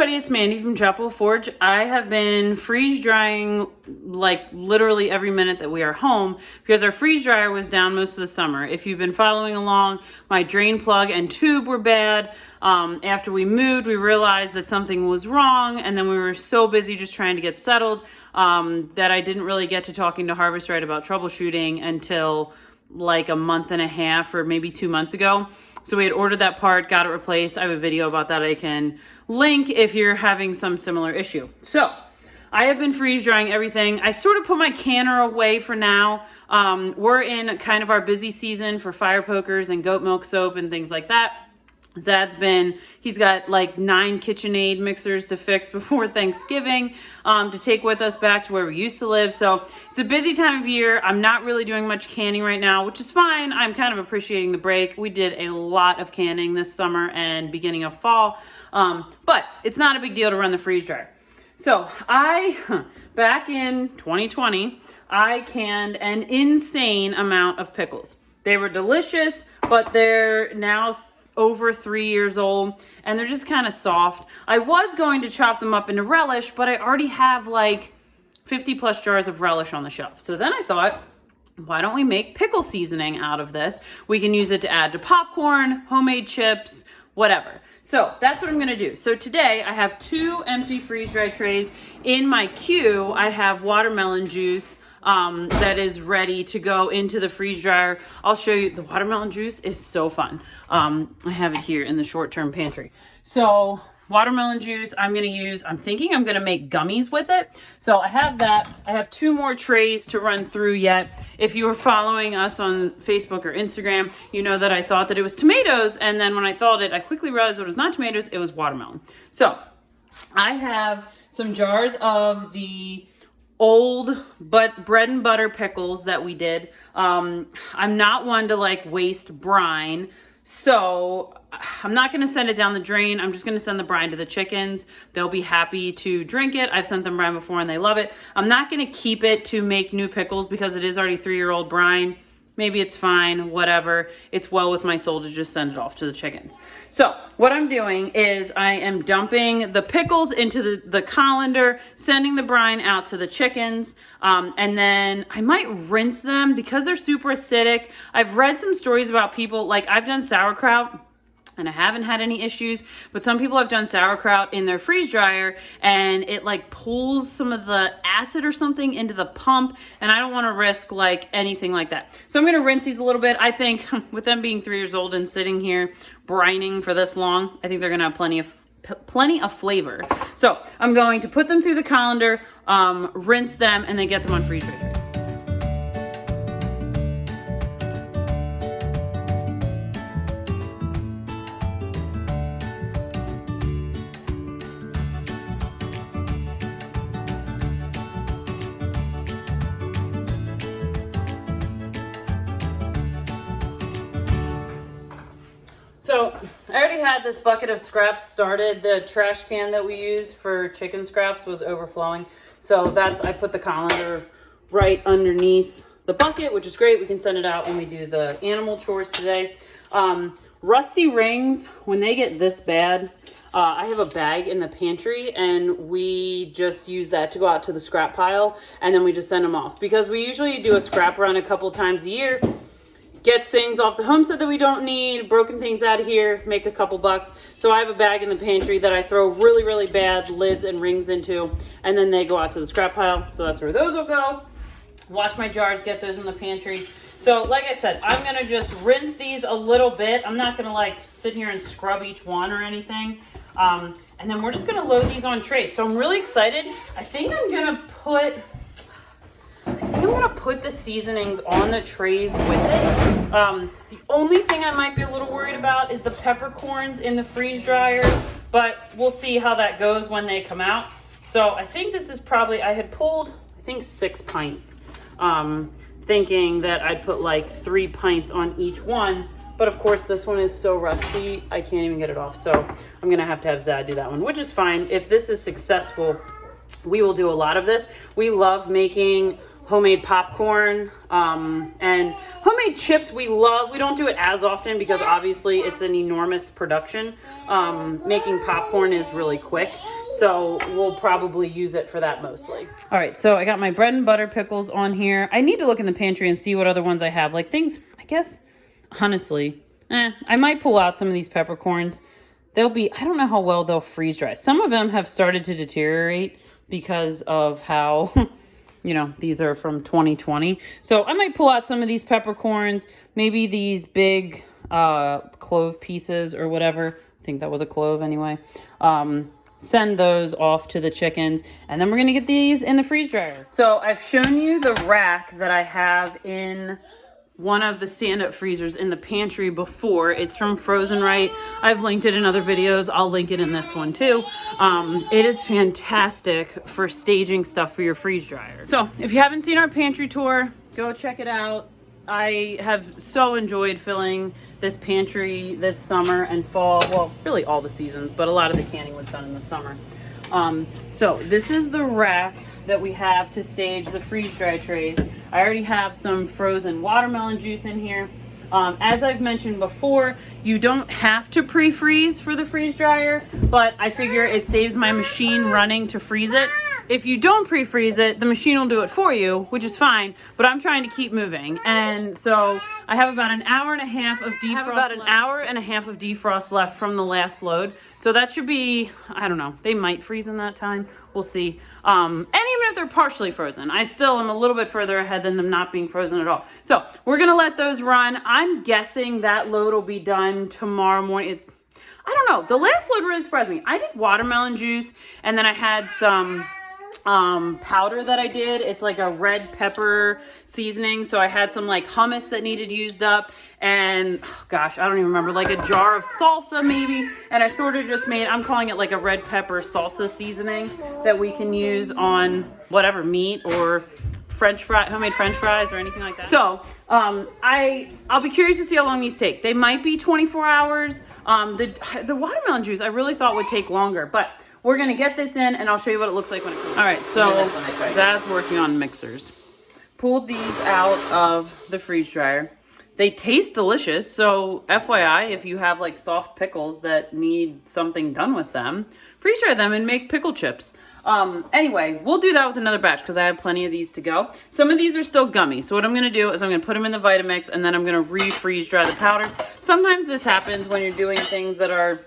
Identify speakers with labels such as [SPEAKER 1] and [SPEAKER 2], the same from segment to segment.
[SPEAKER 1] everybody, it's Mandy from Chapel Forge. I have been freeze drying like literally every minute that we are home because our freeze dryer was down most of the summer. If you've been following along, my drain plug and tube were bad. After we moved, we realized that something was wrong, and then we were so busy just trying to get settled that I didn't really get to talking to Harvest Right about troubleshooting until like a month and a half or maybe 2 months ago. So we had ordered that part, got it replaced. I have a video about that I can link if you're having some similar issue. So I have been freeze drying everything. I sort of put my canner away for now. We're in kind of our busy season for fire pokers and goat milk soap and things like that. He's got like 9 KitchenAid mixers to fix before Thanksgiving to take with us back to where we used to live. So it's a busy time of year. I'm not really doing much canning right now, which is fine. I'm kind of appreciating the break. We did a lot of canning this summer and beginning of fall, but it's not a big deal to run the freeze dryer. So back in 2020, I canned an insane amount of pickles. They were delicious, but they're now over 3 years old and they're just kind of soft. I was going to chop them up into relish, but I already have like 50 plus jars of relish on the shelf. So then I thought, why don't we make pickle seasoning out of this? We can use it to add to popcorn, homemade chips, whatever. So that's what I'm gonna do. So today I have 2 empty freeze dry trays. In my queue, I have watermelon juice that is ready to go into the freeze dryer. I'll show you. The watermelon juice is so fun. I have it here in the short-term pantry. So watermelon juice I'm thinking I'm gonna make gummies with it. So I have that. I have 2 more trays to run through yet. If you were following us on Facebook or Instagram, you know that I thought that it was tomatoes, and then when I thawed it, I quickly realized it was not tomatoes, it was watermelon. So I have some jars of the old but bread and butter pickles that we did. I'm not one to like waste brine, so I'm not going to send it down the drain. I'm just going to send the brine to the chickens. They'll be happy to drink it. I've sent them brine before and they love it. I'm not going to keep it to make new pickles because it is already 3-year-old brine. Maybe it's fine, whatever. It's well with my soul to just send it off to the chickens. So what I'm doing is I am dumping the pickles into the colander, sending the brine out to the chickens, and then I might rinse them because they're super acidic. I've read some stories about people, like I've done sauerkraut, and I haven't had any issues, but some people have done sauerkraut in their freeze dryer and it like pulls some of the acid or something into the pump, and I don't want to risk like anything like that. So I'm going to rinse these a little bit. I think with them being 3 years old and sitting here brining for this long, I think they're going to have plenty of flavor. So I'm going to put them through the colander, rinse them, and then get them on freeze dry trays. So I already had this bucket of scraps started. The trash can that we use for chicken scraps was overflowing. So I put the colander right underneath the bucket, which is great. We can send it out when we do the animal chores today. Rusty rings, when they get this bad, I have a bag in the pantry and we just use that to go out to the scrap pile, and then we just send them off because we usually do a scrap run a couple times a year. Gets things off the homestead that we don't need, broken things out of here, make a couple bucks. So I have a bag in the pantry that I throw really, really bad lids and rings into, and then they go out to the scrap pile. So that's where those will go. Wash my jars, get those in the pantry. So like I said, I'm gonna just rinse these a little bit. I'm not gonna like sit here and scrub each one or anything. And then we're just gonna load these on trays. So I'm really excited. I think I'm gonna put the seasonings on the trays with it. The only thing I might be a little worried about is the peppercorns in the freeze dryer, but we'll see how that goes when they come out. So I think this is probably, I had pulled, I think 6 pints, thinking that I'd put like 3 pints on each one. But of course this one is so rusty, I can't even get it off. So I'm gonna have to have Zad do that one, which is fine. If this is successful, we will do a lot of this. We love making homemade popcorn, and homemade chips we love. We don't do it as often because obviously it's an enormous production. Making popcorn is really quick, so we'll probably use it for that mostly. All right, so I got my bread and butter pickles on here. I need to look in the pantry and see what other ones I have. Like things, I guess, honestly, I might pull out some of these peppercorns. They'll be, I don't know how well they'll freeze dry. Some of them have started to deteriorate because of how, you know, these are from 2020. So I might pull out some of these peppercorns, maybe these big clove pieces or whatever. I think that was a clove anyway. Send those off to the chickens, and then we're gonna get these in the freeze dryer. So I've shown you the rack that I have in one of the stand-up freezers in the pantry before. It's from Frozen Right. I've linked it in other videos. I'll link it in this one too. It is fantastic for staging stuff for your freeze dryer. So if you haven't seen our pantry tour, go check it out. I have so enjoyed filling this pantry this summer and fall. Well, really all the seasons, but a lot of the canning was done in the summer. So this is the rack that we have to stage the freeze dry trays. I already have some frozen watermelon juice in here. As I've mentioned before, you don't have to pre-freeze for the freeze dryer, but I figure it saves my machine running to freeze it. If you don't pre-freeze it, the machine will do it for you, which is fine, but I'm trying to keep moving. And so I have about an hour and a half of defrost left from the last load. So that should be, I don't know, they might freeze in that time. We'll see. And even if they're partially frozen, I still am a little bit further ahead than them not being frozen at all. So we're gonna let those run. I'm guessing that load will be done tomorrow morning. I don't know, the last load really surprised me. I did watermelon juice, and then I had some powder that I did. It's like a red pepper seasoning. So I had some like hummus that needed used up, and gosh, I don't even remember, like a jar of salsa maybe. And I sort of just made, I'm calling it like a red pepper salsa seasoning that we can use on whatever meat or homemade French fries or anything like that. So I'll be curious to see how long these take. They might be 24 hours. The watermelon juice I really thought would take longer, but we're gonna get this in and I'll show you what it looks like when it comes. All right, so Zad's working on mixers. Pulled these out of the freeze dryer. They taste delicious, so FYI, if you have like soft pickles that need something done with them, freeze dry them and make pickle chips. Anyway, we'll do that with another batch because I have plenty of these to go. Some of these are still gummy, so what I'm gonna do is I'm gonna put them in the Vitamix and then I'm gonna refreeze dry the powder. Sometimes this happens when you're doing things that are,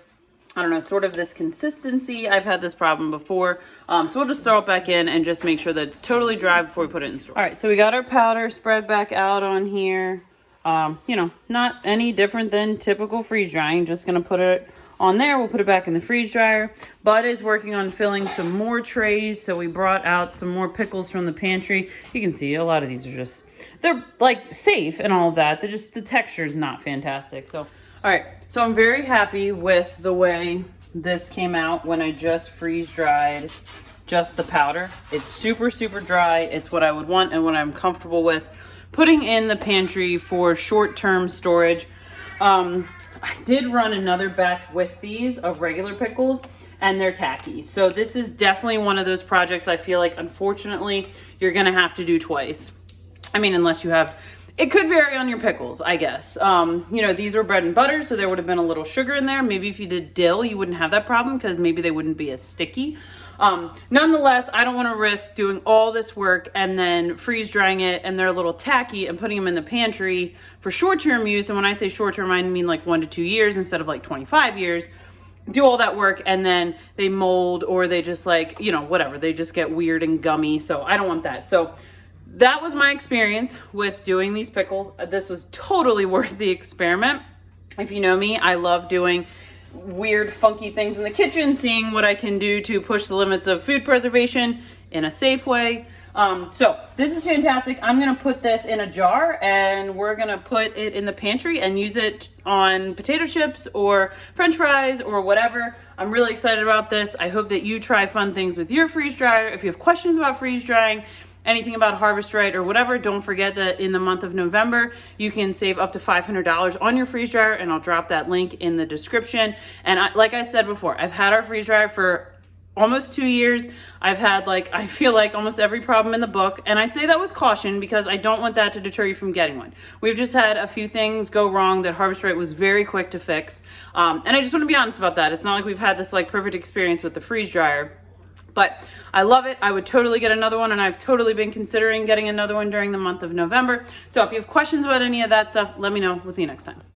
[SPEAKER 1] I don't know, sort of this consistency. I've had this problem before. So we'll just throw it back in and just make sure that it's totally dry before we put it in store. All right, so we got our powder spread back out on here. You know, not any different than typical freeze drying. Just gonna put it on there. We'll put it back in the freeze dryer. Bud is working on filling some more trays. So we brought out some more pickles from the pantry. You can see a lot of these are just, they're like safe and all of that. They're just, the texture is not fantastic. So, all right. So I'm very happy with the way this came out when I just freeze dried just the powder. It's super, super dry. It's what I would want and what I'm comfortable with putting in the pantry for short-term storage. I did run another batch with these of regular pickles and they're tacky. So this is definitely one of those projects I feel like, unfortunately, you're gonna have to do twice. I mean, unless you have, it could vary on your pickles, I guess. You know, these are bread and butter, so there would have been a little sugar in there. Maybe if you did dill, you wouldn't have that problem because maybe they wouldn't be as sticky. Nonetheless, I don't want to risk doing all this work and then freeze drying it and they're a little tacky and putting them in the pantry for short-term use. And when I say short-term, I mean like 1 to 2 years instead of like 25 years. Do all that work and then they mold or they just like, you know, whatever. They just get weird and gummy. So I don't want that. So that was my experience with doing these pickles. This was totally worth the experiment. If you know me, I love doing weird, funky things in the kitchen, seeing what I can do to push the limits of food preservation in a safe way. So this is fantastic. I'm gonna put this in a jar and we're gonna put it in the pantry and use it on potato chips or French fries or whatever. I'm really excited about this. I hope that you try fun things with your freeze dryer. If you have questions about freeze drying, anything about Harvest Right or whatever, don't forget that in the month of November, you can save up to $500 on your freeze dryer, and I'll drop that link in the description. And like I said before, I've had our freeze dryer for almost 2 years. I've had I feel like almost every problem in the book. And I say that with caution because I don't want that to deter you from getting one. We've just had a few things go wrong that Harvest Right was very quick to fix. And I just want to be honest about that. It's not like we've had this perfect experience with the freeze dryer. But I love it. I would totally get another one, and I've totally been considering getting another one during the month of November. So if you have questions about any of that stuff, let me know. We'll see you next time.